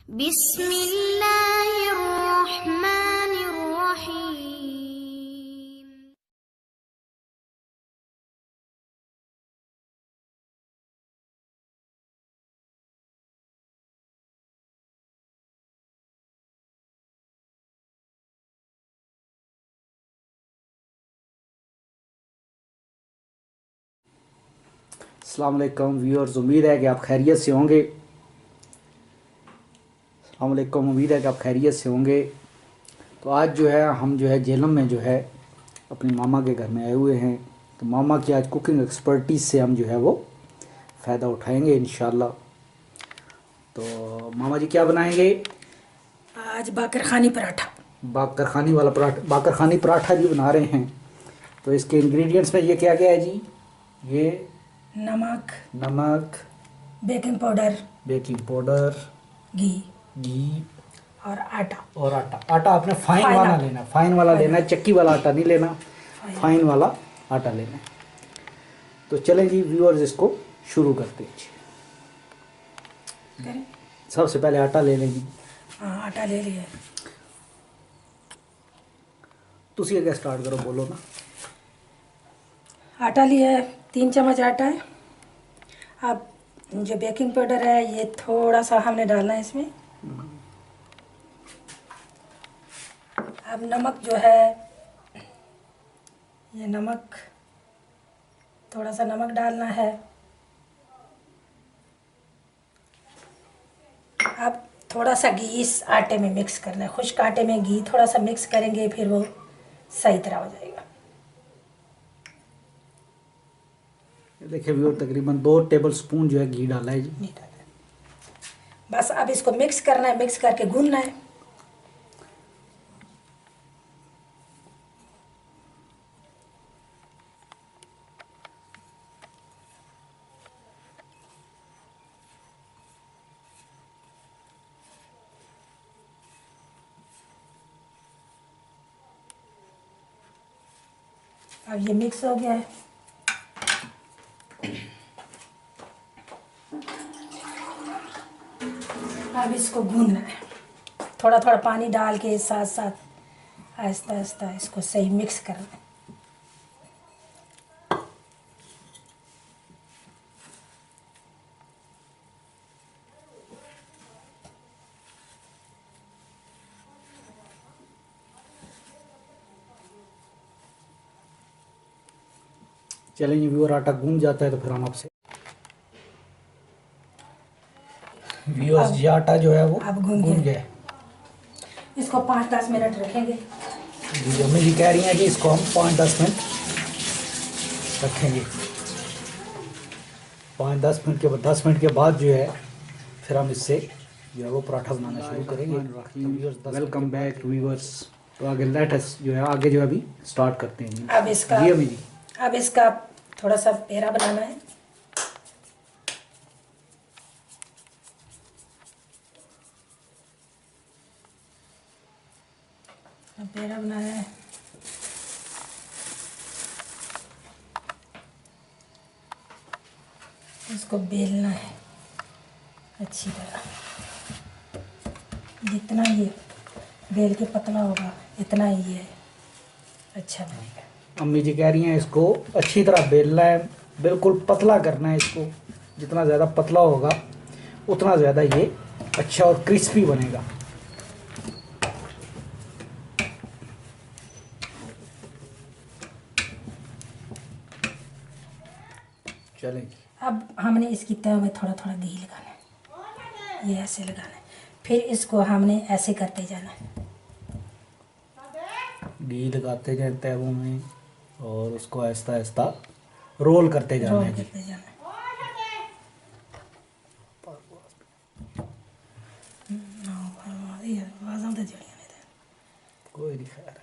बिस्मिल्लाहिर्रहमानिर्रहीम। अस्सलाम वालेकुम व्यूअर्स, उम्मीद है कि आप खैरियत से होंगे। अस्सलाम वालेकुम, उम्मीद है कि आप खैरियत से होंगे। तो आज जो है हम जो है झेलम में जो है अपनी मामा के घर में आए हुए हैं। तो मामा की आज कुकिंग एक्सपर्टीज़ से हम जो है वो फ़ायदा उठाएंगे इंशाल्लाह। तो मामा जी क्या बनाएंगे? आज बाकरखानी पराठा। बाकरखानी पराठा जी बना रहे हैं। तो इसके इंग्रेडिएंट्स में ये क्या क्या है जी? ये नमक, बेकिंग पाउडर, घी घी और आटा। आटा आपने फाइन वाला लेना, लेना है, चक्की वाला आटा नहीं लेना, फाइन वाला आटा लेना है। तो चलें जी व्यूअर्स, इसको शुरू करते हैं जी। सबसे पहले आटा ले लें जी। हाँ, आटा ले लिया। तुसी अगर स्टार्ट करो, बोलो ना। आटा लिया है, 3 चम्मच आटा है। अब जो बेकिंग पाउडर है ये थोड़ा सा हमने डालना है इसमें। अब नमक जो है, ये नमक, थोड़ा सा नमक डालना है। अब थोड़ा सा घी इस आटे में मिक्स करना है। खुश्क आटे में घी थोड़ा सा मिक्स करेंगे, फिर वो सही तरह हो जाएगा। देखिए व्यूअर, तकरीबन 2 टेबल स्पून जो है घी डाला है जी। नहीं डाला। बस अब इसको मिक्स करना है, मिक्स करके गूंदना है। अब ये मिक्स हो गया है। अब इसको गूंदना है, थोड़ा थोड़ा पानी डाल के साथ साथ आहिस्ता आहिस्ता इसको सही मिक्स करना है। चलें जी व्यूअर, आटा गूंद जाता है तो फिर हम आपसे व्यूअर्स, ये आटा जो है वो अब गूंद गया है। इसको 5-10 मिनट रखेंगे। जी अम्मी जी कह रही हैं कि इसको हम 5-10 मिनट रखेंगे। 10 मिनट के बाद जो है फिर हम इससे जो है वो पराठा बनाना शुरू करेंगे। Welcome back viewers. तो आगे लेट्स जो है आगे जो है अभी स्टार्ट करते हैं जी। अब इसका जी अम्मी जी। अब इसका थोड़ा सा पेड़ा बनाना है। पेड़ा बनाना है। इसको बेलना है अच्छी तरह। जितना ये बेल के पतला होगा इतना ही ये अच्छा बनेगा। अम्मी जी कह रही हैं इसको अच्छी तरह बेलना है, बिल्कुल पतला करना है इसको। जितना ज़्यादा पतला होगा उतना ज़्यादा ये अच्छा और क्रिस्पी बनेगा। चलेंगे। अब हमने इसकी तवे में थोड़ा थोड़ा घी लगाना है, ये ऐसे लगाना है। फिर इसको हमने ऐसे करते जाना है, घी लगाते जाए तवों में और उसको आहिस्ता आहिस्ता रोल करते जाना है जी। कोई नहीं खा रहा।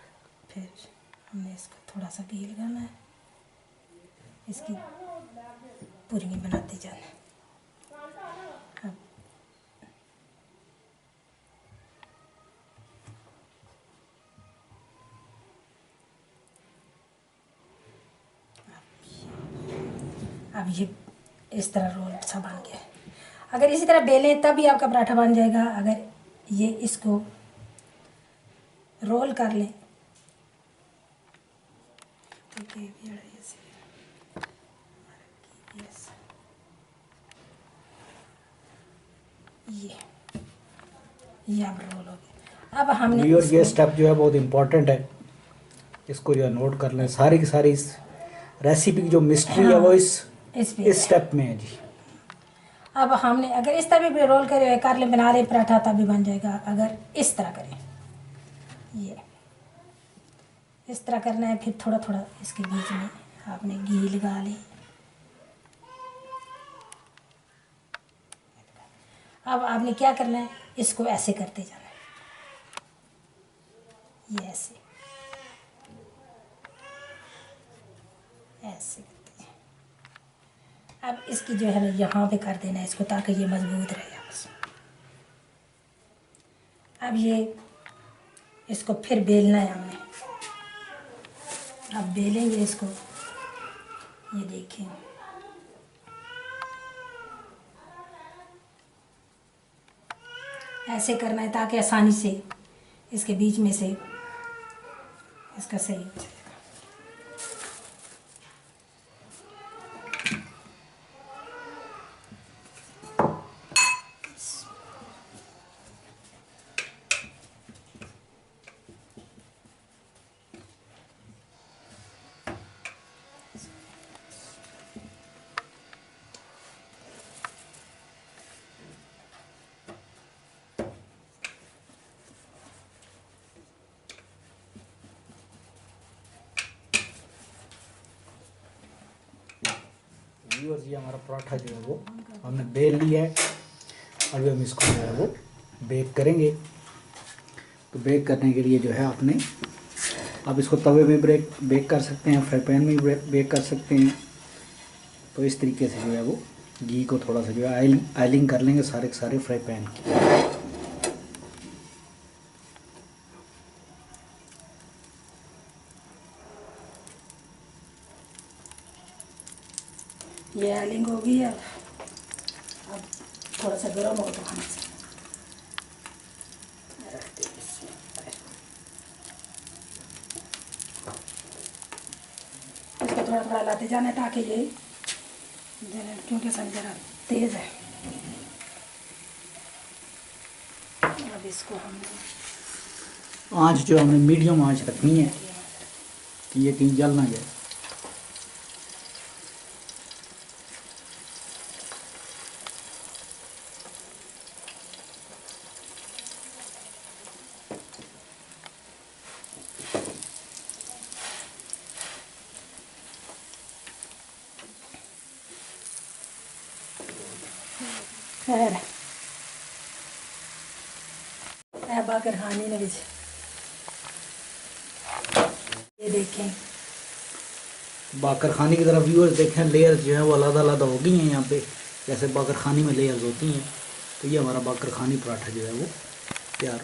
फिर हमने इसको थोड़ा सा घी लगाना है, इसकी पूरी बनाते जाना है। अब ये इस तरह रोल सा बन गया है। अगर इसी तरह बेलें तब भी आपका पराठा बन जाएगा। अगर ये इसको रोल कर लें। ठीक है, ये अब रोल हो गया। अब हमने व्यूअर्स ये स्टेप जो है बहुत इम्पोर्टेंट है, इसको जो है नोट कर लें। सारी की सारी इस रेसिपी की जो मिस्ट्री है वो इस स्टेप में है जी। अब हमने अगर इस तरह भी रोल कर ले, बना ले पराठा, तब भी बन जाएगा। अगर इस तरह करें, ये इस तरह करना है। फिर थोड़ा थोड़ा इसके बीच में आपने घी लगा लें। अब आपने क्या करना है, इसको ऐसे करते जाना है, ये ऐसे ऐसे करते हैं। अब इसकी जो है ना यहाँ पे कर देना है इसको, ताकि ये मजबूत रहे आपस में। अब ये इसको फिर बेलना है हमने। अब बेलेंगे इसको, ये देखें, ऐसे करना है ताकि आसानी से इसके बीच में से इसका सही हो जाएगा। व्यूअर्स ये हमारा पराठा जो है वो हमने बेल लिया है। अभी हम इसको जो है वो बेक करेंगे। तो बेक करने के लिए जो है आपने, आप इसको तवे में बेक कर सकते हैं, फ्राई पैन में बेक कर सकते हैं। तो इस तरीके से जो है वो घी को थोड़ा सा जो है आयलिंग कर लेंगे सारे के सारे फ्राई पैन की। ये आयलिंग हो गई है। अब थोड़ा सा गर्म हो तो हम इसको थोड़ा थोड़ा लाते जाना है, ताकि ये क्योंकि सब जरा तेज़ है। अब इसको हमने आँच जो हमने मीडियम आँच रखनी है कि ये कहीं जल ना जाए। खैर बाकर खानी ने बीच ये देखें, बाकर खानी की तरफ व्यूअर्स देखें, लेयर्स जो है वो अलग हो गई हैं यहाँ पे, जैसे बाकर खानी में लेयर्स होती हैं। तो ये हमारा बाकर खानी पराठा जो है वो तैयार।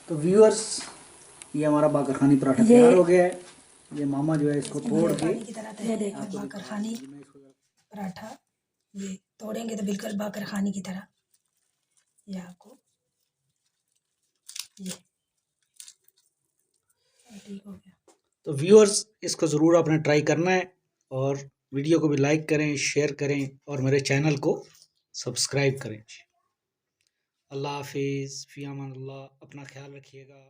तो व्यूअर्स ये हमारा बाकर खानी पराठा तैयार हो गया है। ये मामा जो है इसको तोड़ के, ये देखें बाकर खानी पराठा, ये तोड़ेंगे तो बिल्कुल बाकर खानी की तरह ये आपको ये ठीक हो गया। तो व्यूअर्स इसको ज़रूर आपने ट्राई करना है, और वीडियो को भी लाइक करें, शेयर करें, और मेरे चैनल को सब्सक्राइब करें। अल्लाह हाफिज़, फ़ी अमान अल्लाह, अपना ख्याल रखिएगा।